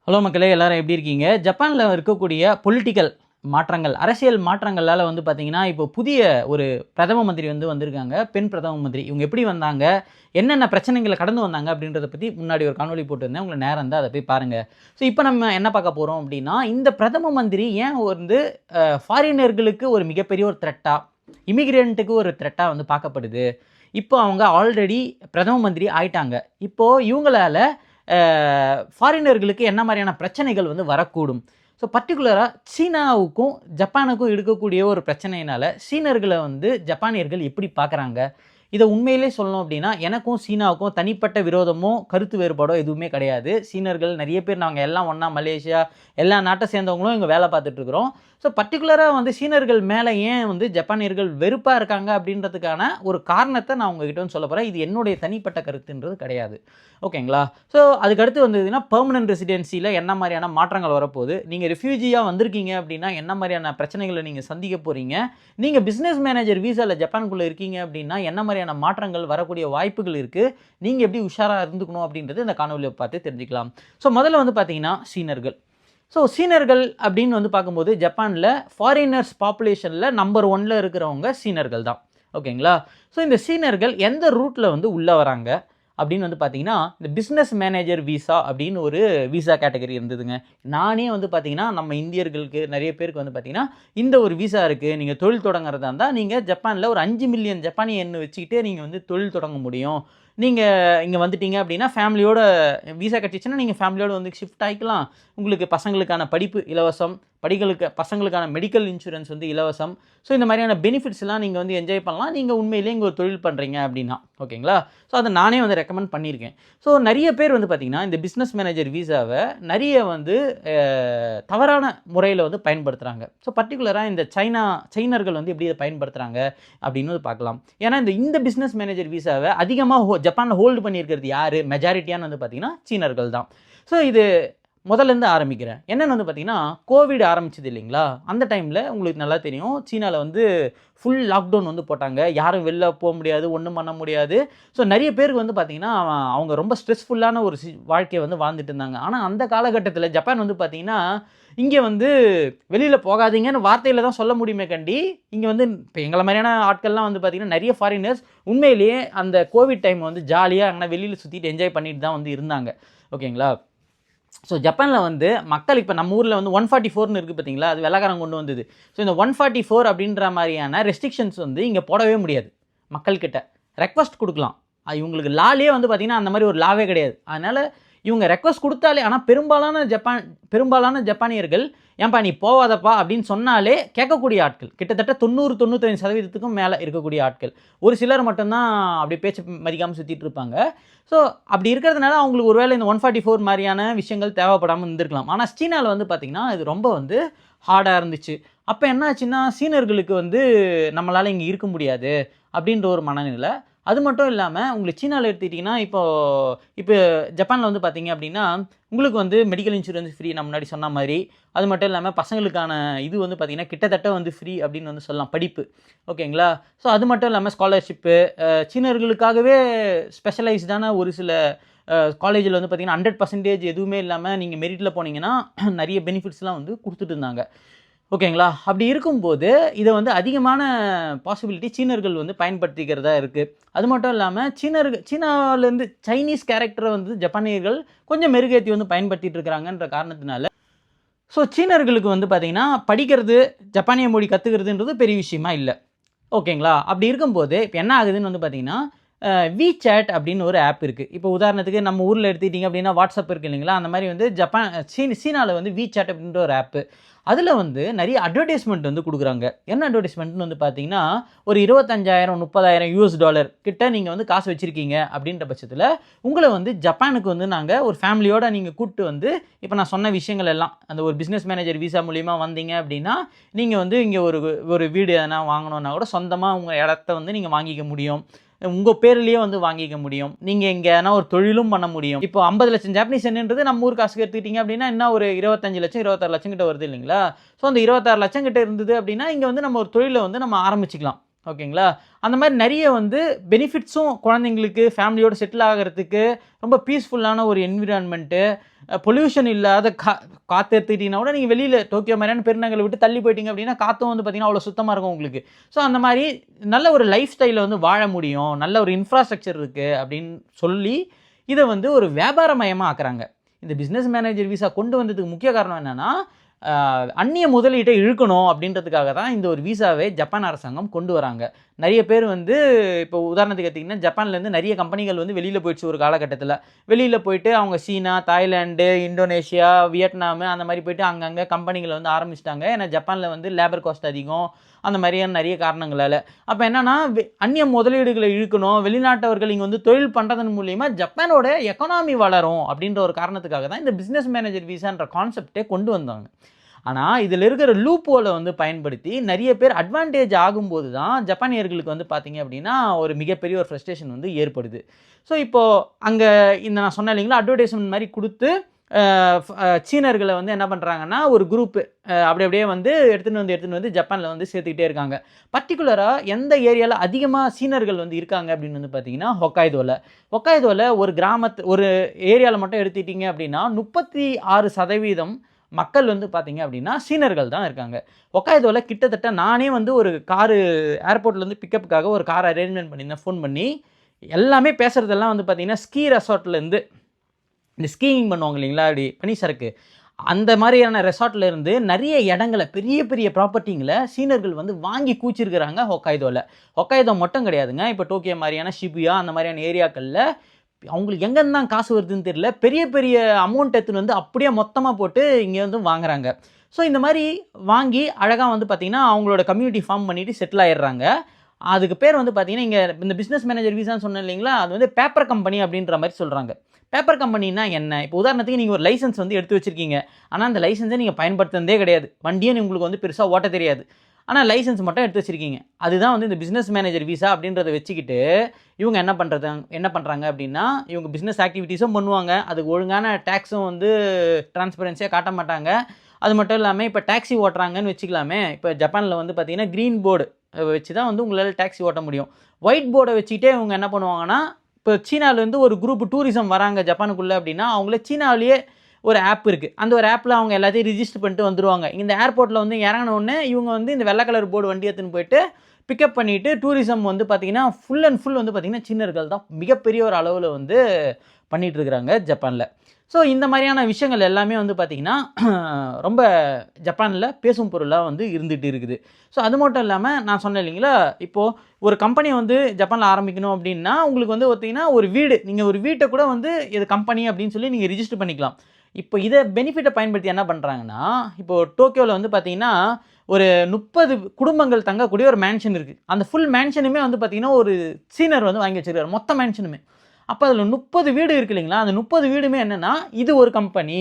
Hello மக்களே, எல்லாரும் எப்படி இருக்கீங்க? ஜப்பானில் இருக்கக்கூடிய பொலிட்டிக்கல் மாற்றங்கள், அரசியல் மாற்றங்களால் வந்து பார்த்தீங்கன்னா, இப்போ புதிய ஒரு பிரதம மந்திரி வந்திருக்காங்க. பெண் பிரதம மந்திரி. இவங்க எப்படி வந்தாங்க? என்னென்ன பிரச்சனைகள கடந்து வந்தாங்க? அப்படின்றத பத்தி முன்னாடி ஒரு காணொளி போட்டிருந்தேன். உங்களுக்கு நேரம் இருந்தா அத போய் பாருங்க. ஸோ இப்போ நம்ம என்ன பார்க்க போறோம் அப்படின்னா, இந்த பிரதம மந்திரி ஏன் ஃபாரினர்களுக்கு ஒரு மிகப்பெரிய ஒரு த்ரெட்டா, இமிகிரண்ட்டுக்கு ஒரு த்ரெட்டா பார்க்கப்படுது? இப்போ அவங்க ஆல்ரெடி பிரதம மந்திரி ஆயிட்டாங்க. இப்போ இவங்களால ஃபாரினர்களுக்கு என்ன மாதிரியான பிரச்சனைகள் வரக்கூடும்? ஸோ பர்ட்டிகுலராக சீனாவுக்கும் ஜப்பானுக்கும் இருக்கக்கூடிய ஒரு பிரச்சனையினால சீனர்களை ஜப்பானியர்கள் எப்படி பார்க்குறாங்க? இதை உண்மையிலே சொல்லணும் அப்படின்னா, எனக்கும் சீனாவுக்கும் தனிப்பட்ட விரோதமோ கருத்து வேறுபாடோ எதுவுமே கிடையாது. சீனர்கள் நிறைய பேர், நாங்கள் எல்லாம் ஒன்றா மலேசியா எல்லா நாட்டை சேர்ந்தவங்களும் இங்கே வேலை பார்த்துட்ருக்குறோம். ஸோ பர்ட்டிகுலராக சீனர்கள் மேலே ஏன் ஜப்பானியர்கள் வெறுப்பாக இருக்காங்க அப்படின்றதுக்கான ஒரு காரணத்தை நான் உங்ககிட்ட சொல்ல போகிறேன். இது என்னுடைய தனிப்பட்ட கருத்துன்றது கிடையாது. ஓகேங்களா? ஸோ அதுக்கடுத்து வந்ததுன்னா, பெர்மனன்ட் ரெசிடென்சியில் என்ன மாதிரியான மாற்றங்கள் வரப்போகுது, நீங்கள் ரிஃப்யூஜியாக வந்திருக்கீங்க அப்படின்னா என்ன மாதிரியான பிரச்சனைகளை நீங்கள் சந்திக்க போகிறீங்க, நீங்கள் பிஸ்னஸ் மேனேஜர் வீசாவில் ஜப்பானுக்குள்ளே இருக்கீங்க அப்படின்னா என்ன மாதிரியான மாற்றங்கள் வரக்கூடிய வாய்ப்புகள் இருக்குது, நீங்கள் எப்படி உஷாராக இருந்துக்கணும் அப்படின்றது இந்த காணொலியை பார்த்து தெரிஞ்சுக்கலாம். ஸோ முதல்ல பார்த்தீங்கன்னா சீனர்கள். ஸோ சீனர்கள் அப்படின்னு பார்க்கும்போது ஜப்பானில் ஃபாரினர்ஸ் பாப்புலேஷனில் நம்பர் 1ல் இருக்கிறவங்க சீனர்கள் தான். ஓகேங்களா? ஸோ இந்த சீனர்கள் எந்த ரூட்டில் உள்ளே வராங்க அப்படின்னு பார்த்தீங்கன்னா, இந்த பிஸ்னஸ் மேனேஜர் வீசா அப்படின்னு ஒரு வீசா கேட்டகரி இருந்ததுங்க. நானே பார்த்தீங்கன்னா, நம்ம இந்தியர்களுக்கு நிறைய பேருக்கு பார்த்தீங்கன்னா, இந்த ஒரு வீசா இருக்குது. நீங்கள் தொழில் தொடங்குறதா இருந்தால் நீங்கள் ஜப்பானில் ஒரு 5 மில்லியன் ஜப்பானிய எண் வச்சுக்கிட்டே நீங்கள் தொழில் தொடங்க முடியும். நீங்கள் இங்கே வந்துட்டீங்க அப்படின்னா ஃபேமிலியோட வீசா கட்டிச்சுன்னா நீங்கள் ஃபேமிலியோடு ஷிஃப்ட் ஆகிக்கலாம். உங்களுக்கு பசங்களுக்கான படிப்பு இலவசம், பசங்களுக்கான மெடிக்கல் இன்சூரன்ஸ் இலவசம். ஸோ இந்த மாதிரியான பெனிஃபிட்ஸ்லாம் நீங்கள் என்ஜாய் பண்ணலாம், நீங்கள் உண்மையிலேயே இங்கே ஒரு தொழில் பண்ணுறீங்க அப்படின்னா. ஓகேங்களா? ஸோ அதை நானே ரெக்கமெண்ட் பண்ணியிருக்கேன். ஸோ நிறைய பேர் பார்த்தீங்கன்னா, இந்த பிஸ்னஸ் மேனேஜர் வீசாவை நிறைய தவறான முறையில் பயன்படுத்துகிறாங்க. ஸோ பர்டிகுலராக இந்த சைனர்கள் எப்படி இதை பயன்படுத்துகிறாங்க அப்படின்னு பார்க்கலாம். ஏன்னா இந்த பிஸ்னஸ் மேனேஜர் வீசாவை அதிகமாக ஜப்பானில் ஹோல்டு பண்ணியிருக்கிறது யார்? மெஜாரிட்டியான்னு பார்த்தீங்கன்னா சீனர்கள் தான். ஸோ இது முதல்லேருந்து ஆரம்பிக்கிறேன். என்னென்னு பார்த்தீங்கன்னா, கோவிட் ஆரம்பிச்சது இல்லைங்களா? அந்த டைமில் உங்களுக்கு நல்லா தெரியும், சீனாவில் ஃபுல் லாக்டவுன் போட்டாங்க. யாரும் வெளில போக முடியாது, ஒன்றும் பண்ண முடியாது. ஸோ நிறைய பேருக்கு பார்த்தீங்கன்னா, அவங்க ரொம்ப ஸ்ட்ரெஸ்ஃபுல்லான ஒரு வாழ்க்கையை வாழ்ந்துட்டு இருந்தாங்க. ஆனால் அந்த காலகட்டத்தில் ஜப்பான் பார்த்தீங்கன்னா, இங்கே வெளியில் போகாதீங்கன்னு வார்த்தையில் தான் சொல்ல முடியுமே கண்டி, இங்கே இப்போ எங்களை மாதிரியான ஆட்கள்லாம் பார்த்தீங்கன்னா, நிறைய ஃபாரினர்ஸ் உண்மையிலேயே அந்த கோவிட் டைம் ஜாலியாக அங்கே வெளியில் சுற்றிட்டு என்ஜாய் பண்ணிட்டு தான் இருந்தாங்க. ஓகேங்களா? ஸோ ஜப்பானில் மக்கள் இப்போ நம்ம ஊரில் 144ன்னு இருக்குது பார்த்தீங்களா? அது வெள்ளைக்காரன் கொண்டு வந்தது. ஸோ இந்த 144 அப்படின்ற மாதிரியான ரெஸ்ட்ரிக்ஷன்ஸ் இங்கே போடவே முடியாது. மக்கள்கிட்ட ரெக்வஸ்ட் கொடுக்கலாம். இவங்களுக்கு லாலே பார்த்தீங்கன்னா அந்த மாதிரி ஒரு லாவே கிடையாது. அதனால் இவங்க ரெக்வஸ்ட் கொடுத்தாலே, ஆனால் பெரும்பாலான ஜப்பானியர்கள் ஏன்பா நீ போவாதப்பா அப்படின்னு சொன்னாலே கேட்கக்கூடிய ஆட்கள் கிட்டத்தட்ட 90-95% மேலே இருக்கக்கூடிய ஆட்கள். ஒரு சிலர் மட்டும்தான் அப்படி பேச்சு மதிக்காமல் சுற்றிட்டு இருப்பாங்க. ஸோ அப்படி இருக்கிறதுனால அவங்களுக்கு ஒருவேளை இந்த 144 மாதிரியான விஷயங்கள் தேவைப்படாமல் இருந்திருக்கலாம். ஆனால் சீனாவில் பார்த்தீங்கன்னா இது ரொம்ப ஹார்டாக இருந்துச்சு. அப்போ என்ன ஆச்சுன்னா, சீனர்களுக்கு நம்மளால் இங்கே இருக்க முடியாது அப்படின்ற ஒரு மனநிலை. அது மட்டும் இல்லாமல் உங்களுக்கு சீனாவில் எடுத்துக்கிட்டிங்கன்னா, இப்போ ஜப்பானில் பார்த்தீங்க அப்படின்னா, உங்களுக்கு மெடிக்கல் இன்சூரன்ஸ் ஃப்ரீ, நான் முன்னாடி சொன்ன மாதிரி. அது மட்டும் இல்லாமல் பசங்களுக்கான இது பார்த்தீங்கன்னா கிட்டத்தட்ட ஃப்ரீ அப்படின்னு சொல்லலாம், படிப்பு. ஓகேங்களா? ஸோ அது மட்டும் இல்லாமல் ஸ்காலர்ஷிப்பு, சீனர்களுக்காகவே ஸ்பெஷலைஸ்டான ஒரு சில காலேஜில் பார்த்தீங்கன்னா 100% எதுவுமே இல்லாமல் நீங்கள் மெரிட்டில் போனீங்கன்னா நிறைய பெனிஃபிட்ஸ்லாம் கொடுத்துட்டு இருந்தாங்க. ஓகேங்களா? அப்படி இருக்கும்போது இதை அதிகமான பாசிபிலிட்டி சீனர்கள் பயன்படுத்திக்கிறதா இருக்குது. அது மட்டும் இல்லாமல் சீனாவிலேருந்து சைனீஸ் கேரக்டரை ஜப்பானியர்கள் கொஞ்சம் மெருகேற்றி பயன்படுத்திகிட்டு இருக்கிறாங்கன்ற காரணத்தினால, ஸோ சீனர்களுக்கு பார்த்தீங்கன்னா படிக்கிறது, ஜப்பானிய மொழி கற்றுக்கிறதுன்றது பெரிய விஷயமா இல்லை. ஓகேங்களா? அப்படி இருக்கும்போது இப்போ என்ன ஆகுதுன்னு பார்த்தீங்கன்னா, WeChat அப்படின்னு ஒரு ஆப் இருக்குது. இப்போ உதாரணத்துக்கு நம்ம ஊரில் எடுத்துக்கிட்டிங்க அப்படின்னா வாட்ஸ்அப் இருக்குது இல்லைங்களா? அந்த மாதிரி சீனாவில் WeChat அப்படின்ற ஒரு ஆப்பு. அதில் நிறைய அட்வர்டைஸ்மெண்ட் கொடுக்குறாங்க. என்ன அட்வர்டைஸ்மெண்ட்னு பார்த்தீங்கன்னா, ஒரு $25,000 $30,000 கிட்ட நீங்கள் காசு வச்சுருக்கீங்க அப்படின்ற பட்சத்தில் உங்களை ஜப்பானுக்கு நாங்கள் ஒரு ஃபேமிலியோடு நீங்கள் கூப்பிட்டு இப்போ நான் சொன்ன விஷயங்கள் எல்லாம் அந்த ஒரு பிஸ்னஸ் மேனேஜர் வீசா மூலிமா வந்தீங்க அப்படின்னா, நீங்கள் இங்கே ஒரு வீடு எதனா வாங்கணுன்னா கூட சொந்தமாக உங்கள் இடத்த நீங்கள் வாங்கிக்க முடியும். உங்கள் பேர்லேயே வாங்கிக்க முடியும். நீங்கள் இங்கே எதனா ஒரு தொழிலும் பண்ண முடியும். இப்போ 50 லட்சம் ஜாப்பனீஸ் என்னன்றது நம்ம ஊர் காசுக்கு எடுத்துக்கிட்டிங்க அப்படின்னா என்ன ஒரு 25 லட்சம் 26 லட்சம் கிட்ட வருது இல்லைங்களா? ஸோ அந்த 26 லட்சம் கிட்ட இருந்தது அப்படின்னா இங்கே நம்ம ஒரு தொழிலை நம்ம ஆரம்பிச்சிக்கலாம். ஓகேங்களா? அந்த மாதிரி நிறைய வந்து பெனிஃபிட்ஸும் குழந்தைங்களுக்கு ஃபேமிலியோடு செட்டில் ஆகிறதுக்கு ரொம்ப பீஸ்ஃபுல்லான ஒரு என்விரான்மெண்ட்டு, பொல்யூஷன் இல்லாத காற்று எடுத்துக்கிட்டிங்கன்னா கூட நீங்கள் வெளியில் டோக்கியோ மாதிரியான பெருநகரை விட்டு தள்ளி போயிட்டீங்க அப்படின்னா காற்றும் வந்து பார்த்திங்கன்னா அவ்வளோ சுத்தமாக இருக்கும் உங்களுக்கு. ஸோ அந்த மாதிரி நல்ல ஒரு லைஃப் ஸ்டைலில் வந்து வாழ முடியும், நல்ல ஒரு இன்ஃப்ராஸ்ட்ரக்சர் இருக்குது அப்படின்னு சொல்லி இதை வந்து ஒரு வியாபாரமயமாக ஆக்குறாங்க. இந்த பிஸ்னஸ் மேனேஜர் விசா கொண்டு வந்ததுக்கு முக்கிய காரணம் என்னென்னா, அந்நிய முதலீட்டை இழுக்கணும் அப்படின்றதுக்காக தான் இந்த ஒரு விசாவை ஜப்பான் அரசாங்கம் கொண்டு வராங்க. நிறைய பேர் வந்து இப்போ உதாரணத்துக்கு எடுத்திங்கன்னா, ஜப்பான்லேருந்து நிறைய கம்பெனிகள் வந்து வெளியில் போயிடுச்சு ஒரு காலகட்டத்தில். வெளியில் போயிட்டு அவங்க சீனா, தாய்லாந்து, இந்தோனேஷியா, வியட்நாமு அந்த மாதிரி போயிட்டு அங்கங்கே கம்பெனிகளை வந்து ஆரம்பிச்சிட்டாங்க. ஏன்னா ஜப்பானில் வந்து லேபர் காஸ்ட் அதிகம், அந்த மாதிரியான நிறைய காரணங்களால். அப்போ என்னென்னா, அந்நிய முதலீடுகளை இழுக்கணும், வெளிநாட்டவர்கள் இங்கே வந்து தொழில் பண்ணுறதன் மூலிமா ஜப்பானோட எக்கனாமி வளரும் அப்படின்ற ஒரு காரணத்துக்காக தான் இந்த பிஸ்னஸ் மேனேஜர் விசான்ற கான்செப்டே கொண்டு வந்தாங்க. ஆனால் இதில் இருக்கிற லூப் ஹோலை வந்து பயன்படுத்தி நிறைய பேர் அட்வான்டேஜ் ஆகும்போது தான் ஜப்பானியர்களுக்கு வந்து பார்த்திங்க அப்படின்னா ஒரு மிகப்பெரிய ஒரு ஃப்ரஸ்ட்ரேஷன் வந்து ஏற்படுது. ஸோ இப்போது அங்கே இந்த நான் சொன்னேன் இல்லைங்களா, அட்வர்டைஸ்மெண்ட் மாதிரி கொடுத்து சீனர்களை வந்து என்ன பண்ணுறாங்கன்னா ஒரு குரூப்பு அப்படியே வந்து எடுத்துகிட்டு வந்து ஜப்பானில் வந்து சேர்த்துக்கிட்டே இருக்காங்க. பர்டிகுலராக எந்த ஏரியாவில் அதிகமாக சீனர்கள் வந்து இருக்காங்க அப்படின்னு வந்து பார்த்தீங்கன்னா ஹொக்காய்தோவில் ஒரு ஏரியாவில் மட்டும் எடுத்துக்கிட்டிங்க அப்படின்னா 36% மக்கள் வந்து பார்த்திங்க அப்படின்னா சீனர்கள் தான் இருக்காங்க. ஹொக்காய்தோவில் கிட்டத்தட்ட நானே வந்து ஒரு காரு ஏர்போர்ட்லேருந்து பிக்கப்புக்காக ஒரு கார் அரேஞ்ச்மெண்ட் பண்ணியிருந்தேன். ஃபோன் பண்ணி எல்லாமே பேசுகிறதெல்லாம் வந்து பார்த்திங்கன்னா ஸ்கீ ரெசார்ட்லேருந்து இந்த ஸ்கீயிங் பண்ணுவாங்க இல்லைங்களா, அப்படி பனி சறுக்கு அந்த மாதிரியான ரெசார்ட்டில் இருந்து நிறைய இடங்களை பெரிய பெரிய ப்ராப்பர்ட்டிங்களை சீனர்கள் வந்து வாங்கி கூச்சிருக்கிறாங்க ஹொக்காய்தோ மட்டும் கிடையாதுங்க. இப்போ டோக்கியோ மாதிரியான ஷிபுயா அந்த மாதிரியான ஏரியாக்களில் அவங்களுக்கு எங்கேருந்து தான் காசு வருதுன்னு தெரியல, பெரிய பெரிய அமௌண்ட் எடுத்துன்னு வந்து அப்படியே மொத்தமாக போட்டு இங்கே வந்து வாங்குறாங்க. ஸோ இந்த மாதிரி வாங்கி அழகாக வந்து பார்த்திங்கன்னா அவங்களோட கம்யூனிட்டி ஃபார்ம் பண்ணிவிட்டு செட்டில் ஆகிடுறாங்க. அதுக்கு பேர் வந்து பார்த்திங்கன்னா இங்கே இந்த பிஸ்னஸ் மேனேஜர் விசான்னு சொன்னேன் இல்லைங்களா, அது வந்து பேப்பர் கம்பெனி அப்படின்ற மாதிரி சொல்கிறாங்க. பேப்பர் கம்பெனின்னா என்ன? இப்போ உதாரணத்துக்கு நீங்கள் ஒரு லைசன்ஸ் வந்து எடுத்து வச்சுருக்கீங்க, ஆனால் அந்த லைசன்ஸை நீங்கள் பயன்படுத்துறதே கிடையாது, வண்டியை உங்களுக்கு வந்து பெருசாக ஓட்ட தெரியாது, ஆனால் லைசன்ஸ் மட்டும் எடுத்து வச்சுருக்கீங்க. அதுதான் வந்து இந்த பிஸ்னஸ் மேனேஜர் விசா அப்படின்றத வச்சுக்கிட்டு இவங்க என்ன பண்ணுறாங்க அப்படின்னா, இவங்க பிஸ்னஸ் ஆக்டிவிட்டீஸும் பண்ணுவாங்க, அதுக்கு ஒழுங்கான டேக்ஸும் வந்து டிரான்ஸ்பரன்சியாக காட்ட மாட்டாங்க. அது மட்டும் இல்லாமல் இப்போ டாக்ஸி ஓட்டுறாங்கன்னு வச்சுக்கலாமே, இப்போ ஜப்பானில் வந்து பார்த்திங்கன்னா க்ரீன் போர்டு வச்சு தான் வந்து உங்களால் டாக்ஸி ஓட்ட முடியும். ஒயிட் போர்டை வச்சுக்கிட்டே இவங்க என்ன பண்ணுவாங்கன்னா, இப்போ சீனாவிலேருந்து ஒரு குரூப் டூரிசம் வராங்க ஜப்பானுக்குள்ளே அப்படின்னா, அவங்களே சீனாவிலேயே ஒரு ஆப் இருக்குது, அந்த ஒரு ஆப்பில் அவங்க எல்லாத்தையும் ரிஜிஸ்டர் பண்ணிட்டு வந்துடுவாங்க. இந்த ஏர்போர்ட்டில் வந்து இறங்கினோடனே இவங்க வந்து இந்த வெள்ளை கலர் போர்டு வண்டி எடுத்துன்னு போயிட்டு பிக்கப் பண்ணிவிட்டு டூரிசம் வந்து பார்த்திங்கன்னா ஃபுல் அண்ட் ஃபுல் வந்து பார்த்திங்கன்னா சீனர்கள் தான் மிகப்பெரிய ஒரு அளவில் வந்து பண்ணிகிட்ருக்குறாங்க ஜப்பானில். ஸோ இந்த மாதிரியான விஷயங்கள் எல்லாமே வந்து பார்த்திங்கன்னா ரொம்ப ஜப்பானில் பேசும் பொருளாக வந்து இருந்துகிட்டு இருக்குது. ஸோ அது மட்டும் இல்லாமல் நான் சொன்னேன் இல்லைங்களா, இப்போது ஒரு கம்பெனி வந்து ஜப்பானில் ஆரம்பிக்கணும் அப்படின்னா உங்களுக்கு வந்து பார்த்திங்கன்னா ஒரு வீடு, நீங்கள் ஒரு வீட்டை கூட வந்து இது கம்பெனி அப்படின்னு சொல்லி நீங்கள் ரிஜிஸ்டர் பண்ணிக்கலாம். இப்போ இதை பெனிஃபிட்டை பயன்படுத்தி என்ன பண்ணுறாங்கன்னா, இப்போது டோக்கியோவில் வந்து பார்த்திங்கன்னா ஒரு 30 குடும்பங்கள் தங்கக்கூடிய ஒரு மேன்ஷன் இருக்குது. அந்த ஃபுல் மேன்ஷனுமே வந்து பார்த்திங்கன்னா ஒரு சீனர் வந்து வாங்கி வச்சுருக்காரு, மொத்த மேன்ஷனுமே. அப்போ அதில் 30 வீடு இருக்குது இல்லைங்களா, அந்த 30 வீடுமே என்னென்னா இது ஒரு கம்பெனி,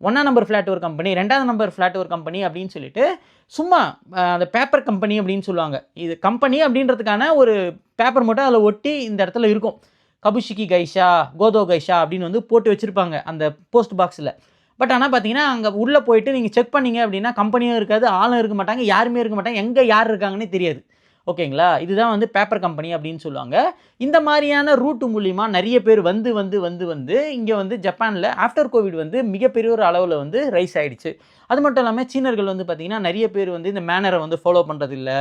1ஆம் நம்பர் ஃப்ளாட் ஒரு கம்பெனி, 2ஆவது நம்பர் ஃப்ளாட் ஒரு கம்பெனி அப்படின்னு சொல்லிட்டு சும்மா அந்த பேப்பர் கம்பெனி அப்படின்னு சொல்லுவாங்க. இது கம்பெனி அப்படின்றதுக்கான ஒரு பேப்பர் மட்டும் அதில் ஒட்டி இந்த இடத்துல இருக்கும். கபுஷிகி கைஷா, கோதோ கைஷா அப்படின்னு வந்து போட்டு வச்சுருப்பாங்க அந்த போஸ்ட் பாக்ஸில். பட் ஆனால் பார்த்தீங்கன்னா அங்கே உள்ளே போயிட்டு நீங்கள் செக் பண்ணிங்க அப்படின்னா கம்பெனியும் இருக்காது, ஆளும் இருக்க மாட்டாங்க, யாருமே இருக்க மாட்டாங்க, எங்கே யார் இருக்காங்கன்னே தெரியாது. ஓகேங்களா, இதுதான் வந்து பேப்பர் கம்பெனி அப்படின்னு சொல்லுவாங்க. இந்த மாதிரியான ரூட்டு மூலிமா நிறைய பேர் வந்து இங்கே வந்து ஜப்பானில் ஆஃப்டர் கோவிட் வந்து மிகப்பெரிய ஒரு அளவில் வந்து ரைஸ் ஆகிடுச்சு. அது மட்டும் இல்லாமல் சீனர்கள் வந்து பார்த்திங்கன்னா நிறைய பேர் வந்து இந்த மேனரை வந்து ஃபாலோ பண்ணுறதில்ல.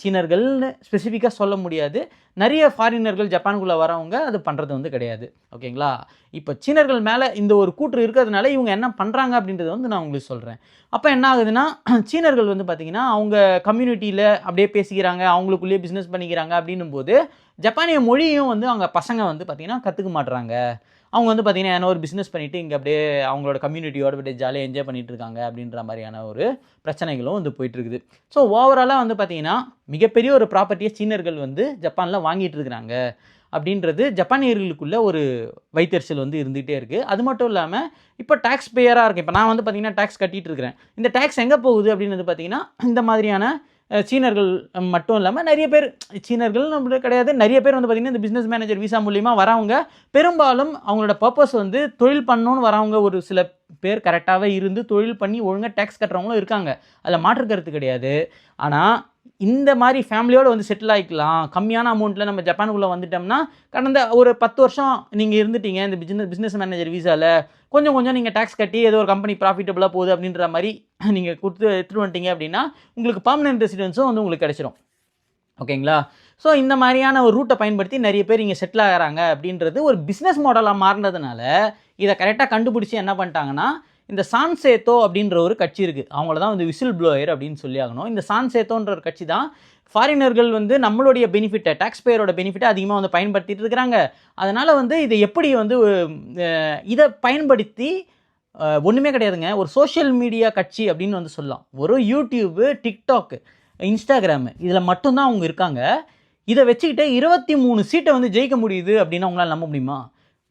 சீனர்கள்னு ஸ்பெசிஃபிக்காக சொல்ல முடியாது, நிறைய ஃபாரினர்கள் ஜப்பானுக்குள்ளே வரவங்க அது பண்ணுறது வந்து கிடையாது. ஓகேங்களா, இப்போ சீனர்கள் மேலே இந்த ஒரு கூற்று இருக்கிறதுனால இவங்க என்ன பண்ணுறாங்க அப்படின்றத வந்து நான் உங்களுக்கு சொல்கிறேன். அப்போ என்ன ஆகுதுன்னா, சீனர்கள் வந்து பார்த்திங்கன்னா அவங்க கம்யூனிட்டியில் அப்படியே பேசிக்கிறாங்க, அவங்களுக்குள்ளேயே பிஸ்னஸ் பண்ணிக்கிறாங்க. அப்படின்னும் போது ஜப்பானிய மொழியும் வந்து அவங்க பசங்க வந்து பார்த்திங்கன்னா கற்றுக்க மாட்டுறாங்க. அவங்க வந்து பார்த்திங்கன்னா ஏன்னா ஒரு பிஸ்னஸ் பண்ணிவிட்டு இங்கே அப்படியே அவங்களோட கம்யூனிட்டியோட அப்படியே ஜாலியாக என்ஜாய் பண்ணிகிட்டு இருக்காங்க அப்படின்ற மாதிரியான ஒரு பிரச்சனைகளும் வந்து போயிட்டுருக்குது. ஸோ ஓவராலாக வந்து பார்த்திங்கன்னா மிகப்பெரிய ஒரு ப்ராப்பர்ட்டியை சீனர்கள் வந்து ஜப்பானில் வாங்கிட்டு இருக்கிறாங்க அப்படின்றது ஜப்பானியர்களுக்குள்ளே ஒரு வைத்தறிச்சல் வந்து இருந்துகிட்டே இருக்குது. அது மட்டும் இல்லாமல் இப்போ டேக்ஸ் பேயராக இருக்குது. இப்போ நான் வந்து பார்த்திங்கன்னா டேக்ஸ் கட்டிகிட்டு இருக்கிறேன். இந்த டேக்ஸ் எங்கே போகுது அப்படின்னு பார்த்திங்கன்னா இந்த மாதிரியான சீனர்கள் மட்டும் இல்லாமல் நிறைய பேர், சீனர்கள் நம்மளே கிடையாது, நிறைய பேர் வந்து பார்த்திங்கன்னா இந்த பிஸ்னஸ் மேனேஜர் விசா மூலிமா வரவங்க பெரும்பாலும் அவங்களோட பர்பஸ் வந்து தொழில் பண்ணணுன்னு வரவங்க ஒரு சில பேர் கரெக்டாகவே இருந்து தொழில் பண்ணி ஒழுங்காக டேக்ஸ் கட்டுறவங்களும் இருக்காங்க, அதில் மாற்று கருத்து கிடையாது. ஆனால் இந்த மாதிரி ஃபேமிலியோடு வந்து செட்டில் ஆகிக்கலாம், கம்மியான அமௌண்ட்டில் நம்ம ஜப்பானுக்குள்ளே வந்துட்டோம்னா, கடந்த ஒரு 10 வருஷம் நீங்கள் இருந்துட்டீங்க இந்த பிஸ்னஸ் மேனேஜர் வீசாவில், கொஞ்சம் கொஞ்சம் நீங்கள் டேக்ஸ் கட்டி ஏதோ ஒரு கம்பெனி ப்ராஃபிட்டபுளாக போகுது அப்படின்ற மாதிரி நீங்கள் கொடுத்து எடுத்துகிட்டு வந்துட்டீங்க அப்படின்னா உங்களுக்கு பர்மனெண்ட் ரெசிடென்ஸும் வந்து உங்களுக்கு கிடச்சிரும். ஓகேங்களா? ஸோ இந்த மாதிரியான ஒரு ரூட்டை பயன்படுத்தி நிறைய பேர் இங்கே செட்டில் ஆகிறாங்க அப்படின்றது ஒரு பிஸ்னஸ் மாடலாக மாறினதுனால இதை கரெக்டாக கண்டுபிடிச்சி என்ன பண்ணிட்டாங்கன்னா, இந்த சான்சேத்தோ அப்படின்ற ஒரு கட்சி இருக்குது, அவங்கள தான் வந்து விசில் ப்ளோயர் அப்படின்னு சொல்லி ஆகணும். இந்த சான்சேத்தோன்ற ஒரு கட்சி தான் ஃபாரினர்கள் வந்து நம்மளுடைய பெனிஃபிட்டை, டேக்ஸ் பேயரோட பெனிஃபிட்டை அதிகமாக வந்து பயன்படுத்திட்டு இருக்கிறாங்க. அதனால் வந்து இதை எப்படி வந்து இதை பயன்படுத்தி ஒன்றுமே கிடையாதுங்க, ஒரு சோஷியல் மீடியா கட்சி அப்படின்னு வந்து சொல்லலாம். ஒரு யூடியூப்பு, டிக்டாக், இன்ஸ்டாகிராமு இதில் மட்டும்தான் அவங்க இருக்காங்க. இதை வச்சுக்கிட்டு 23 சீட்டை வந்து ஜெயிக்க முடியுது அப்படின்னா உங்களால் நம்ப முடியுமா?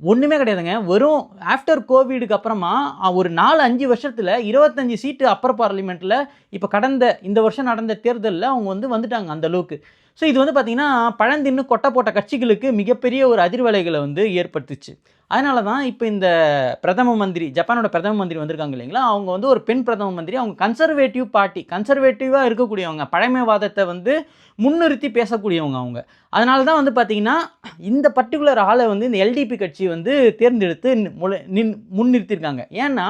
ஒன்றுமே கிடையாதுங்க. வெறும் ஆஃப்டர் கோவிடுக்கு அப்புறமா ஒரு 4-5 வருஷத்தில் 25 சீட்டு அப்பர் பார்லிமெண்ட்டில் இப்போ இந்த வருஷம் நடந்த தேர்தலில் அவங்க வந்துட்டாங்க அந்த அளவுக்கு. ஸோ இது வந்து பார்த்திங்கன்னா பழந்தின்னு கொட்டை போட்ட கட்சிகளுக்கு மிகப்பெரிய ஒரு அதிர்வலைகளை வந்து ஏற்படுத்துச்சு. அதனால தான் இப்போ இந்த பிரதம மந்திரி, ஜப்பானோட பிரதம மந்திரி வந்திருக்காங்க இல்லைங்களா, அவங்க வந்து ஒரு பெண் பிரதம மந்திரி. அவங்க கன்சர்வேட்டிவ் பார்ட்டி, கன்சர்வேட்டிவாக இருக்கக்கூடியவங்க, பழமைவாதத்தை வந்து முன்னிறுத்தி பேசக்கூடியவங்க அவங்க. அதனால தான் வந்து பார்த்திங்கன்னா இந்த பர்டிகுலர் ஆளை வந்து இந்த எல்டிபி கட்சி வந்து தேர்ந்தெடுத்து முன்னிறுத்தியிருக்காங்க. ஏன்னா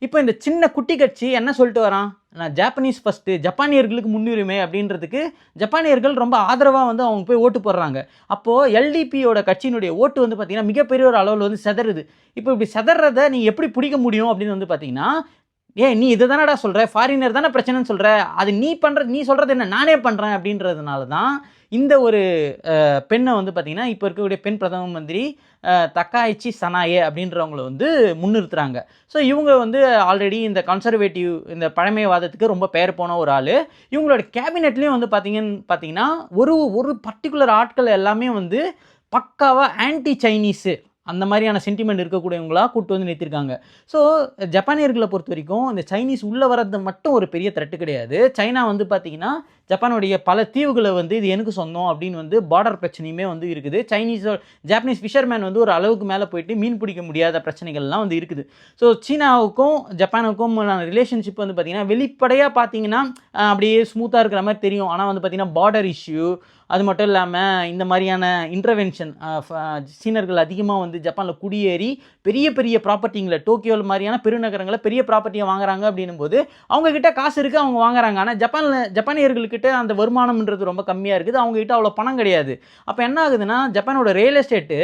இப்போ இந்த சின்ன குட்டி கட்சி என்ன சொல்லிட்டு வரான், நான் ஜாப்பனீஸ் ஃபஸ்ட்டு, ஜப்பானியர்களுக்கு முன்னுரிமை அப்படின்றதுக்கு ஜப்பானியர்கள் ரொம்ப ஆதரவாக வந்து அவங்க போய் ஓட்டு போடுறாங்க. அப்போது எல்டிபியோட கட்சியினுடைய ஓட்டு வந்து பார்த்திங்கன்னா மிகப்பெரிய ஒரு அளவில் வந்து செதறுது. இப்போ இப்படி செதறதை நீ எப்படி பிடிக்க முடியும் அப்படின்னு வந்து பார்த்திங்கன்னா, நீ இதை தானடா சொல்கிற, ஃபாரினர் தானே பிரச்சனைன்னு சொல்கிற, அது நீ சொல்கிறது என்ன, நானே பண்ணுறேன் அப்படின்றதுனால தான் இந்த ஒரு பெண்ணை வந்து பார்த்திங்கன்னா இப்போ இருக்கக்கூடிய பெண் பிரதம மந்திரி தக்காய்ச்சி சனாயே அப்படின்றவங்கள வந்து முன்னிறுத்துறாங்க. ஸோ இவங்க வந்து ஆல்ரெடி இந்த கன்சர்வேட்டிவ், இந்த பழமைவாதத்துக்கு ரொம்ப பெயர் போன ஒரு ஆள். இவங்களோட கேபினெட்லேயும் வந்து பார்த்திங்கன்னா ஒரு பர்டிகுலர் ஆட்கள் எல்லாமே வந்து பக்காவாக ஆன்டி சைனீஸு அந்த மாதிரியான சென்டிமெண்ட் இருக்கக்கூடியவங்களாக கூப்பிட்டு வந்து நிறுத்திருக்காங்க. ஸோ ஜப்பானியர்களை பொறுத்த வரைக்கும் இந்த சைனீஸ் உள்ளே வர்றது மட்டும் ஒரு பெரிய த்ரெட்டு கிடையாது. சைனா வந்து பார்த்திங்கன்னா ஜப்பானுடைய பல தீவுகளை வந்து இது எனக்கு சொந்தம் அப்படின்னு வந்து பார்டர் பிரச்சனையுமே வந்து இருக்குது. ஜாப்பனீஸ் ஃபிஷர்மேன் வந்து ஒரு அளவுக்கு மேலே போயிட்டு மீன் பிடிக்க முடியாத பிரச்சனைகள்லாம் வந்து இருக்குது. ஸோ சீனாவுக்கும் ஜப்பானுக்கும் ரிலேஷன்ஷிப் வந்து பார்த்திங்கன்னா வெளிப்படையாக பார்த்திங்கன்னா அப்படியே ஸ்மூத்தாக இருக்கிற மாதிரி தெரியும். ஆனால் வந்து பார்த்திங்கன்னா பார்டர் இஷ்யூ, அது மட்டும் இல்லாமல் இந்த மாதிரியான இன்டர்வென்ஷன், சீனர்கள் அதிகமாக வந்து ஜப்பானில் குடியேறி பெரிய பெரிய ப்ராப்பர்ட்டிங்களை, டோக்கியோ மாதிரியான பெருநகரங்களை பெரிய ப்ராப்பர்ட்டியை வாங்குறாங்க அப்படின்னும் போது அவங்கக்கிட்ட காசு இருக்குது, அவங்க வாங்குறாங்க. ஆனால் ஜப்பானியர்கள்கிட்ட அந்த வருமானம்ன்றது ரொம்ப கம்மியாக இருக்குது, அவங்ககிட்ட அவ்வளோ பணம் கிடையாது. அப்போ என்ன ஆகுதுன்னா ஜப்பானோட ரியல் எஸ்டேட்டு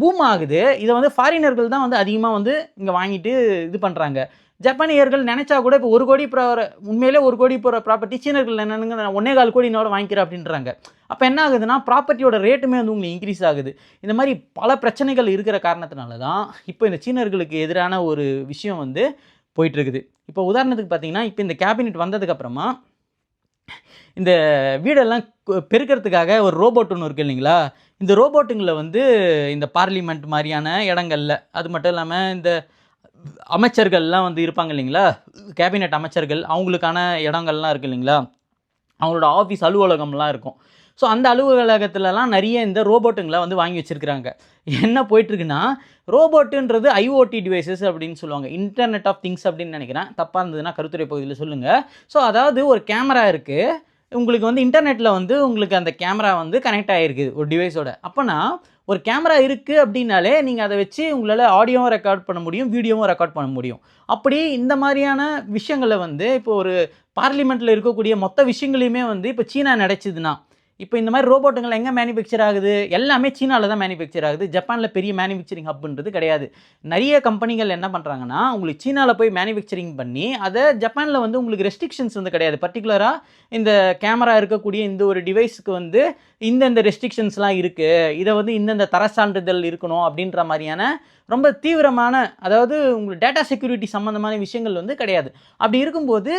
பூம் ஆகுது. இதை வந்து ஃபாரினர்கள் தான் வந்து அதிகமாக வந்து இங்கே வாங்கிட்டு இது பண்ணுறாங்க. ஜப்பானியர்கள் நினச்சா கூட இப்போ 1 கோடி உண்மையிலே 1 கோடி போகிற ப்ராப்பர்ட்டி சீனர்கள் என்னென்னு 1.25 கோடினோட வாங்கிக்கிறேன் அப்படின்றாங்க. அப்போ என்ன ஆகுதுன்னா ப்ராப்பர்ட்டியோட ரேட்டுமே வந்து உங்களுக்கு இன்க்ரீஸ் ஆகுது. இந்த மாதிரி பல பிரச்சனைகள் இருக்கிற காரணத்தினால தான் இப்போ இந்த சீனர்களுக்கு எதிரான ஒரு விஷயம் வந்து போயிட்டுருக்குது. இப்போ உதாரணத்துக்கு பார்த்தீங்கன்னா இப்போ இந்த கேபினெட் வந்ததுக்கப்புறமா இந்த வீடெல்லாம் பெருக்கிறதுக்காக ஒரு ரோபோட் ஒன்று இருக்குது இல்லைங்களா, இந்த ரோபோட்டுங்களை வந்து இந்த பார்லிமெண்ட் மாதிரியான இடங்களில், அது மட்டும் இல்லாமல் இந்த அமைச்சர்கள்லாம் வந்து இருப்பாங்க இல்லைங்களா, கேபினெட் அமைச்சர்கள், அவங்களுக்கான இடங்கள்லாம் இருக்குது இல்லைங்களா, அவங்களோட ஆஃபீஸ் அலுவலகம்லாம் இருக்கும். ஸோ அந்த அலுவலகத்துலலாம் நிறைய இந்த ரோபோட்டுங்களை வந்து வாங்கி வச்சுருக்கிறாங்க. என்ன போயிட்டுருக்குன்னா, ரோபோட்டுன்றது ஐஓடி டிவைசஸ் அப்படின்னு சொல்லுவாங்க, இன்டர்நெட் ஆஃப் திங்ஸ் அப்படின்னு நினைக்கிறேன். தப்பாக இருந்ததுன்னா கருத்துரை பகுதியில் சொல்லுங்கள். ஸோ அதாவது ஒரு கேமரா இருக்குது, உங்களுக்கு வந்து இன்டர்நெட்டில் வந்து உங்களுக்கு அந்த கேமரா வந்து கனெக்ட் ஆகிருக்குது ஒரு டிவைஸோட. அப்போனா ஒரு கேமரா இருக்குது அப்படின்னாலே நீங்கள் அதை வச்சு உங்களால் ஆடியோவும் ரெக்கார்ட் பண்ண முடியும், வீடியோவும் ரெக்கார்ட் பண்ண முடியும். அப்படி இந்த மாதிரியான விஷயங்களை வந்து இப்போ ஒரு பார்லிமெண்ட்டில் இருக்கக்கூடிய மொத்த விஷயங்களையுமே வந்து இப்போ சீனா நடச்சுதுன்னா, இப்போ இந்த மாதிரி ரோபோட்டுங்கள் எங்கே மேனுஃபேக்சர் ஆகுது, எல்லாமே சீனாவில் தான் மேனுஃபேக்சர் ஆகுது. ஜப்பானில் பெரிய மேனுஃபேக்சரிங் ஹப்ன்றது கிடையாது. நிறைய கம்பெனிகள் என்ன பண்ணுறாங்கன்னா, உங்களுக்கு சீனாவில் போய் மேனுஃபேக்சரிங் பண்ணி அதை ஜப்பானில் வந்து உங்களுக்கு ரெஸ்ட்ரிக்ஷன்ஸ் வந்து கிடையாது. பர்டிகுலராக இந்த கேமரா இருக்கக்கூடிய இந்த ஒரு டிவைஸுக்கு வந்து இந்தந்த ரெஸ்ட்ரிக்ஷன்ஸ்லாம் இருக்குது, இதை வந்து இந்தந்த தர சான்றிதழ் இருக்கணும் அப்படின்ற மாதிரியான ரொம்ப தீவிரமான, அதாவது உங்களுக்கு டேட்டா செக்யூரிட்டி சம்மந்தமான விஷயங்கள் வந்து கிடையாது. அப்படி இருக்கும்போது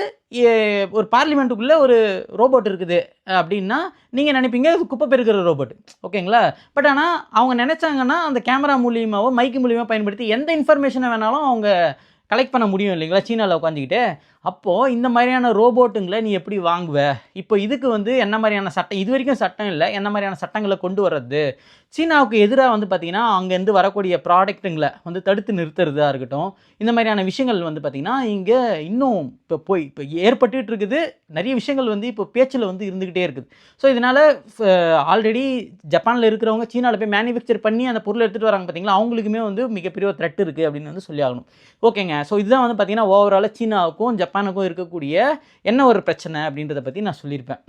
ஒரு பார்லிமெண்ட்டுக்குள்ளே ஒரு ரோபோட் இருக்குது அப்படின்னா நீங்கள் நினைப்பீங்க குப்பை பெருக்கிற ரோபோட், ஓகேங்களா. பட் ஆனால் அவங்க நினச்சாங்கன்னா அந்த கேமரா மூலியமாவோ மைக்கு மூலியமாக பயன்படுத்தி எந்த இன்ஃபர்மேஷனை வேணாலும் அவங்க கலெக்ட் பண்ண முடியும் இல்லைங்களா சீனாவில் உட்காந்துக்கிட்டு. அப்போது இந்த மாதிரியான ரோபோட்டுங்களை நீ எப்படி வாங்குவ? இப்போ இதுக்கு வந்து என்ன மாதிரியான சட்டம், இது வரைக்கும் சட்டம் இல்லை, என்ன மாதிரியான சட்டங்களை கொண்டு வர்றது? சீனாவுக்கு எதிராக வந்து பார்த்திங்கன்னா அங்கேருந்து வரக்கூடிய ப்ராடக்ட்டுங்களை வந்து தடுத்து நிறுத்துறதா இருக்கட்டும், இந்த மாதிரியான விஷயங்கள் வந்து பார்த்திங்கன்னா இங்கே இன்னும் இப்போ ஏற்பட்டுட்டு இருக்குது. நிறைய விஷயங்கள் வந்து இப்போ பேச்சில் வந்து இருந்துக்கிட்டே இருக்குது. ஸோ இதனால் ஆல்ரெடி ஜப்பானில் இருக்கிறவங்க சீனாவில் போய் மேனுஃபேக்சர் பண்ணி அந்த பொருளை எடுத்துகிட்டு வராங்க பார்த்தீங்களா, அவங்களுக்குமே வந்து மிகப்பெரிய ஒரு த்ரெட் இருக்குது அப்படின்னு வந்து சொல்லி ஆகணும். ஓகேங்க. ஸோ இதுதான் வந்து பார்த்திங்கன்னா ஓவராலாக சீனாவுக்கும் ஜப்பானுக்கும் இருக்கக்கூடிய என்ன ஒரு பிரச்சனை அப்படின்றத பற்றி நான் சொல்லியிருப்பேன்.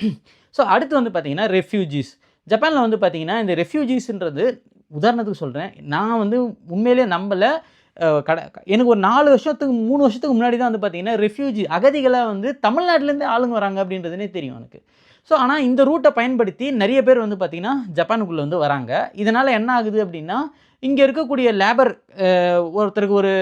ஸோ அடுத்து வந்து பார்த்திங்கன்னா ரெஃப்யூஜிஸ். ஜப்பானில் வந்து பார்த்திங்கன்னா இந்த ரெஃப்யூஜிஸ்ன்றது உதாரணத்துக்கு சொல்கிறேன், நான் வந்து உண்மையிலே நம்பலை. எனக்கு ஒரு 3 வருஷத்துக்கு முன்னாடி தான் வந்து பார்த்திங்கன்னா ரெஃப்யூஜி அகதிகளாக வந்து தமிழ்நாட்டிலேருந்து ஆளுங்க வராங்க அப்படின்றதுனே தெரியும் எனக்கு. ஸோ ஆனால் இந்த ரூட்டை பயன்படுத்தி நிறைய பேர் வந்து பார்த்திங்கன்னா ஜப்பானுக்குள்ளே வந்து வராங்க. இதனால் என்ன ஆகுது அப்படின்னா, இங்கே இருக்கக்கூடிய லேபர் ஒருத்தருக்கு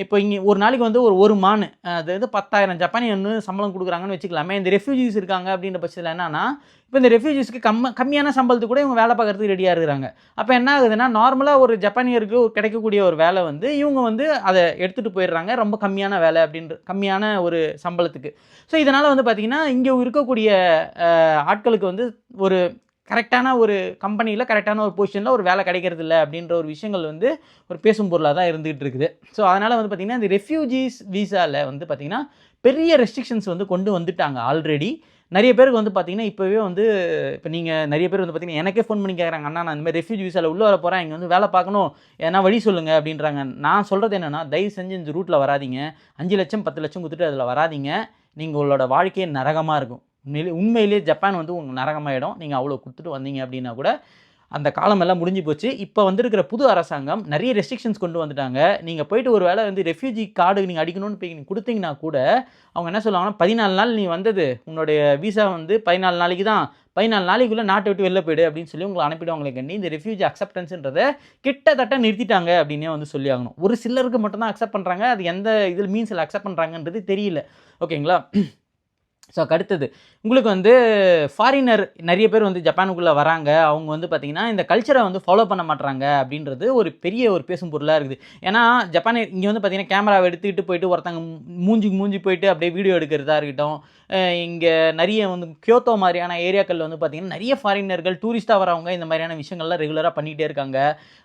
இப்போ இங்கே ஒரு நாளைக்கு வந்து ஒரு மான், அதாவது 10,000 ஜப்பானியன் சம்பளம் கொடுக்குறாங்கன்னு வச்சுக்கலாமே. இந்த ரெஃப்யூஜிஸ் இருக்காங்க அப்படின்ற பட்சத்தில் என்னன்னா, இப்போ இந்த ரெஃப்யூஜிஸ்க்கு கம்மியான சம்பளத்துக்கு கூட இவங்க வேலை பார்க்குறதுக்கு ரெடியாக இருக்கிறாங்க. அப்போ என்ன ஆகுதுன்னா, நார்மலாக ஒரு ஜப்பானியருக்கு கிடைக்கக்கூடிய ஒரு வேலை வந்து இவங்க வந்து அதை எடுத்துகிட்டு போயிடுறாங்க, ரொம்ப கம்மியான வேலை கம்மியான ஒரு சம்பளத்துக்கு. ஸோ இதனால் வந்து பார்த்திங்கன்னா இங்கே இருக்கக்கூடிய ஆட்களுக்கு வந்து ஒரு கரெக்டான ஒரு கம்பெனியில் கரெக்டான ஒரு பொசிஷனில் ஒரு வேலை கிடைக்கிறது இல்லை அப்படின்ற ஒரு விஷயங்கள் வந்து ஒரு பேசும் பொருளாக தான் இருந்துகிட்டு இருக்குது. ஸோ அதனால் வந்து பார்த்திங்கன்னா இந்த ரெஃப்யூஜிஸ் வீசாவில் வந்து பார்த்திங்கன்னா பெரிய ரெஸ்ட்ரிக்ஷன்ஸ் வந்து கொண்டு வந்துட்டாங்க ஆல்ரெடி. நிறைய பேருக்கு வந்து பார்த்திங்கன்னா இப்போவே வந்து இப்போ நீங்கள் நிறைய பேர் வந்து பார்த்திங்கன்னா எனக்கே ஃபோன் பண்ணி கேட்குறாங்க, அண்ணா நான் இந்த மாதிரி ரெஃப்யூஜி வீசாவில் உள்ளே வர போகிறேன், இங்கே வந்து வேலை பார்க்கணும், ஏன்னா வழி சொல்லுங்கள் அப்படின்றாங்க. நான் சொல்கிறது என்னென்னா, தயவு செஞ்சு இந்த ரூட்டில் வராதிங்க. 5 லட்சம் 10 லட்சம் கொடுத்துட்டு அதில் வராதிங்க. நீங்கள் உங்களோட வாழ்க்கையே நரகமாக இருக்கும். உண்மையிலேயே ஜப்பான் வந்து உங்களுக்கு நரகமாயிடும். நீங்கள் அவ்வளோ கொடுத்துட்டு வந்தீங்க அப்படின்னா கூட அந்த காலமெல்லாம் முடிஞ்சு போச்சு. இப்போ வந்திருக்கிற புது அரசாங்கம் நிறைய ரெஸ்ட்ரிக்ஷன்ஸ் கொண்டு வந்துட்டாங்க. நீங்கள் போயிட்டு ஒரு வேளை வந்து ரெஃப்யூஜி கார்டு நீங்கள் அடிக்கணும்னு போய் நீங்கள் கொடுத்தீங்கன்னா கூட அவங்க என்ன சொல்லுவாங்கன்னா, 14 நாள் நீ வந்தது, உன்னுடைய வீசா வந்து 14 நாளைக்கு தான், 14 நாளைக்குள்ளே நாட்டை விட்டு வெளில போய்டு அப்படின்னு சொல்லி உங்களை அனுப்பிடுவாங்களே கண்டி இந்த ரெஃப்யூஜி அக்செப்டன்ஸுன்றதை கிட்டத்தட்ட நிறுத்திட்டாங்க அப்படின்னே வந்து சொல்லி ஆகணும். ஒரு சிலருக்கு மட்டும்தான் அக்செப்ட் பண்ணுறாங்க. அது எந்த இதில் மீன்ஸில் அக்செப்ட் பண்ணுறாங்கன்றது தெரியல. ஓகேங்களா? ஸோ அடுத்தது உங்களுக்கு வந்து ஃபாரினர் நிறைய பேர் வந்து ஜப்பானுக்குள்ளே வராங்க. அவங்க வந்து பார்த்திங்கன்னா இந்த கல்ச்சரை வந்து ஃபாலோ பண்ண மாட்டுறாங்க அப்படின்றது ஒரு பெரிய ஒரு பேசும் பொருளாக இருக்குது. ஏன்னா ஜப்பான் இங்கே வந்து பார்த்திங்கன்னா கேமராவை எடுத்துக்கிட்டு போயிட்டு ஒருத்தங்க மூஞ்சி போயிட்டு அப்படியே வீடியோ எடுக்கிறதா இருக்கட்டும். இங்கே நிறைய வந்து கியோத்தோ மாதிரியான ஏரியாக்களில் வந்து பார்த்திங்கன்னா நிறைய ஃபாரினர்கள் டூரிஸ்ட்டாக வரவங்க இந்த மாதிரியான விஷயங்கள்லாம் ரெகுலராக பண்ணிகிட்டே இருக்காங்க.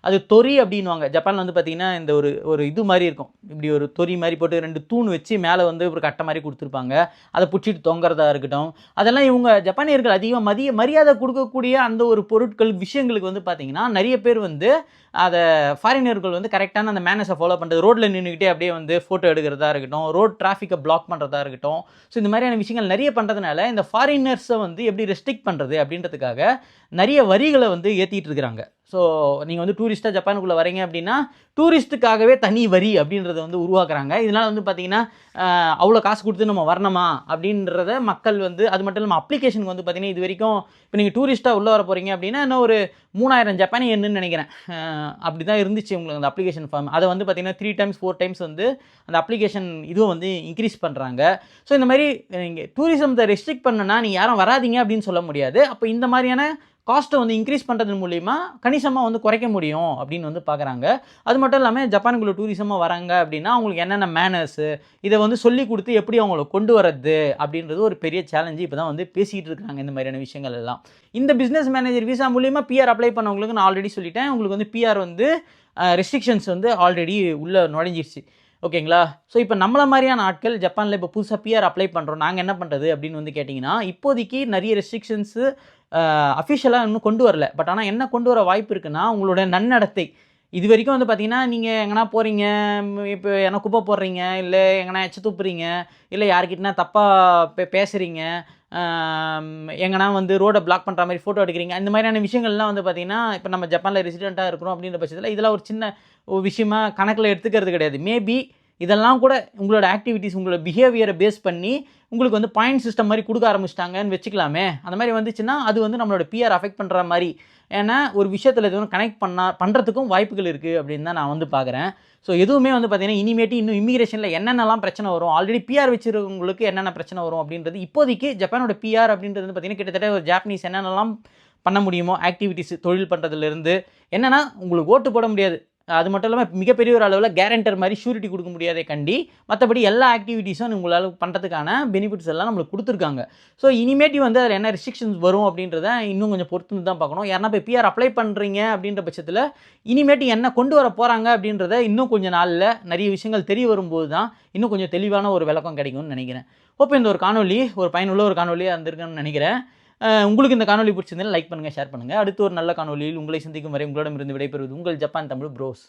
அது தொரி அப்படின்வாங்க. ஜப்பானில் வந்து பார்த்திங்கன்னா இந்த ஒரு இது மாதிரி இருக்கும், இப்படி ஒரு தொரி மாதிரி போட்டு 2 தூண் வச்சு மேலே வந்து ஒரு கட்டை மாதிரி கொடுத்துருப்பாங்க. அதை பிடிச்சிட்டு தொங்குறதா இருக்கட்டும். அதெல்லாம் இவங்க ஜப்பானியர்கள் அதிகமாக மரியாதை கொடுக்கக்கூடிய அந்த ஒரு பொருட்கள் விஷயங்களுக்கு வந்து பார்த்திங்கன்னா நிறைய பேர் வந்து அதை ஃபாரினர்கள் வந்து கரெக்டான அந்த மேனஸை ஃபாலோ பண்ணுறது, ரோட்டில் நின்றுக்கிட்டே அப்படியே வந்து ஃபோட்டோ எடுக்கிறதா இருக்கட்டும், ரோட் டிராஃபிக்கை பிளாக் பண்ணுறதா இருக்கட்டும். ஸோ இந்த மாதிரியான விஷயங்கள் நிறைய பண்ணுறதுனால இந்த ஃபாரினர்ஸை வந்து எப்படி ரெஸ்ட்ரிக்ட் பண்ணுறது அப்படின்றதுக்காக நிறைய வரிகளை வந்து ஏற்றிட்டு இருக்கிறாங்க. ஸோ நீங்கள் வந்து டூரிஸ்ட்டாக ஜப்பானுக்குள்ளே வரீங்க அப்படின்னா டூரிஸ்ட்டுக்காகவே தனி வரி அப்படின்றத வந்து உருவாக்குறாங்க. இதனால் வந்து பார்த்திங்கன்னா அவ்வளோ காசு கொடுத்து நம்ம வரணுமா அப்படின்றத மக்கள் வந்து, அது மட்டும் இல்லாமல் அப்ளிகேஷனுக்கு வந்து பார்த்திங்கன்னா இது வரைக்கும் இப்போ நீங்கள் டூரிஸ்ட்டாக உள்ளே வர போகிறீங்க அப்படின்னா இன்னும் ஒரு 3000 ஜப்பானியன்னு நினைக்கிறேன், அப்படி தான் இருந்துச்சு உங்களுக்கு அந்த அப்ளிகேஷன் ஃபார்ம். அதை வந்து பார்த்திங்கன்னா 3 times 4 times வந்து அந்த அப்ளிகேஷன் இதுவும் வந்து இன்க்ரீஸ் பண்ணுறாங்க. ஸோ இந்த மாதிரி நீங்கள் டூரிசத்தை ரெஸ்ட்ரிக்ட் பண்ணுன்னா நீங்கள் யாரும் வராதிங்க அப்படின்னு சொல்ல முடியாது. அப்போ இந்த மாதிரியான காஸ்ட்டை வந்து இன்க்ரீஸ் பண்ணுறது மூலிமா கணிசமாக வந்து குறைக்க முடியும் அப்படின்னு வந்து பார்க்குறாங்க. அது மட்டும் இல்லாமல் ஜப்பானுக்குள்ளே டூரிசமாக வராங்க அப்படின்னா அவங்களுக்கு என்னென்ன மேனர்ஸு இதை வந்து சொல்லி கொடுத்து எப்படி அவங்கள கொண்டு வரது அப்படின்றது ஒரு பெரிய சேலஞ்சு இப்போ தான் வந்து பேசிகிட்டு இருக்காங்க. இந்த மாதிரியான விஷயங்கள் எல்லாம் இந்த பிஸ்னஸ் மேனேஜர் விசா மூலிமா பிஆர் அப்ளை பண்ணவங்களுக்கு நான் ஆல்ரெடி சொல்லிட்டேன், உங்களுக்கு வந்து பிஆர் வந்து ரெஸ்ட்ரிக்ஷன்ஸ் வந்து ஆல்ரெடி உள்ளே நுழைஞ்சிருச்சு. ஓகேங்களா? ஸோ இப்போ நம்மள மாதிரியான ஆட்கள் ஜப்பானில் இப்போ புதுசாக பிஆர் அப்ளை பண்ணுறோம், நாங்கள் என்ன பண்ணுறது அப்படின்னு வந்து கேட்டிங்கன்னா, இப்போதைக்கு நிறைய ரெஸ்ட்ரிக்ஷன்ஸு அஃபிஷியலாக இன்னும் கொண்டு வரல. பட் ஆனால் என்ன கொண்டு வர வாய்ப்பு இருக்குன்னா, உங்களோட நன்னடத்தை. இது வரைக்கும் வந்து பார்த்திங்கன்னா நீங்கள் எங்கன்னா போகிறீங்க, இப்போ எங்கன்னா குப்பை போடுறீங்க, இல்லை எங்கன்னா எச்ச துப்புறீங்க, இல்லை யார்கிட்டனா தப்பாக பேசுகிறீங்க, எங்கன்னா வந்து ரோடை பிளாக் பண்ணுற மாதிரி ஃபோட்டோ எடுக்கிறீங்க, இந்த மாதிரியான விஷயங்கள்லாம் வந்து பார்த்திங்கன்னா இப்போ நம்ம ஜப்பானில் ரெசிடெண்ட்டாக இருக்கிறோம் அப்படின்ற பட்சத்தில் இதெல்லாம் ஒரு சின்ன விஷயமா கணக்கில் எடுத்துக்கிறது கிடையாது. மேபி இதெல்லாம் கூட உங்களோட ஆக்டிவிட்டீஸ் உங்களோட பிஹேவியரை பேஸ் பண்ணி உங்களுக்கு வந்து பாயிண்ட் சிஸ்டம் மாதிரி கொடுக்க ஆரம்பிச்சிட்டாங்கன்னு வச்சுக்கலாமே. அந்த மாதிரி வந்துச்சுன்னா அது வந்து நம்மளோட பிஆர் அஃபெக்ட் பண்ணுற மாதிரி, ஏன்னா ஒரு விஷயத்தில் எதுவும் கனெக்ட் பண்ணுறதுக்கும் வாய்ப்புகள் இருக்குது அப்படின்னு தான் நான் வந்து பார்க்குறேன். ஸோ எதுவுமே வந்து பார்த்திங்கன்னா இனிமேட்டு இன்னும் இமிகிரேஷனில் என்னென்னலாம் பிரச்சனை வரும், ஆல்ரெடி பிஆர் வச்சுருக்கவங்களுக்கு என்னென்ன பிரச்சனை வரும் அப்படின்றது இப்போதைக்கு ஜப்பானோட பிஆர் அப்படின்றது வந்து பார்த்திங்கன்னா கிட்டத்தட்ட ஒரு ஜாப்பனீஸ் என்னென்னலாம் பண்ண முடியுமோ ஆக்டிவிட்டீஸ் தொழில் பண்ணுறதுலேருந்து என்னென்னா உங்களுக்கு ஓட்டு போட முடியாது, அது மட்டும் இல்லாமல் மிகப்பெரிய ஒரு அளவில் கேரண்டர் மாதிரி ஷூரிட்டி கொடுக்க முடியாதே கண்டி மற்றபடி எல்லா ஆக்டிவிட்டீஸும் உங்களால் பண்ணுறதுக்கான பெனிஃபிட்ஸ் எல்லாம் நம்மளுக்கு கொடுத்துருக்காங்க. ஸோ இனிமேட்டி வந்து அதில் என்ன ரெஸ்ட்ரிக்ஷன்ஸ் வரும் அப்படின்றத இன்னும் கொஞ்சம் பொறுத்து தான் பார்க்கணும். யாருன்னா இப்போ பிஆர் அப்ளை பண்ணுறீங்க அப்படின்ற பட்சத்தில் இனிமேட்டு என்ன கொண்டு வர போகிறாங்க அப்படின்றத இன்னும் கொஞ்சம் நாளில் நிறைய விஷயங்கள் தெரிய வரும்போது தான் இன்னும் கொஞ்சம் தெளிவான ஒரு விளக்கம் கிடைக்கும்னு நினைக்கிறேன். ஹோப் இந்த ஒரு காணொலி ஒரு பயனுள்ள ஒரு காணொலியாக இருந்திருக்குன்னு நினைக்கிறேன். உங்களுக்கு இந்த காணொலி பிடிச்சிருந்தா லைக் பண்ணுங்கள், ஷேர் பண்ணுங்கள். அடுத்து ஒரு நல்ல காணொலியில் உங்களை சந்திக்கும் வரை உங்களிடமிருந்து விடைபெறுவது உங்கள் ஜப்பான் தமிழ் ப்ரோஸ்.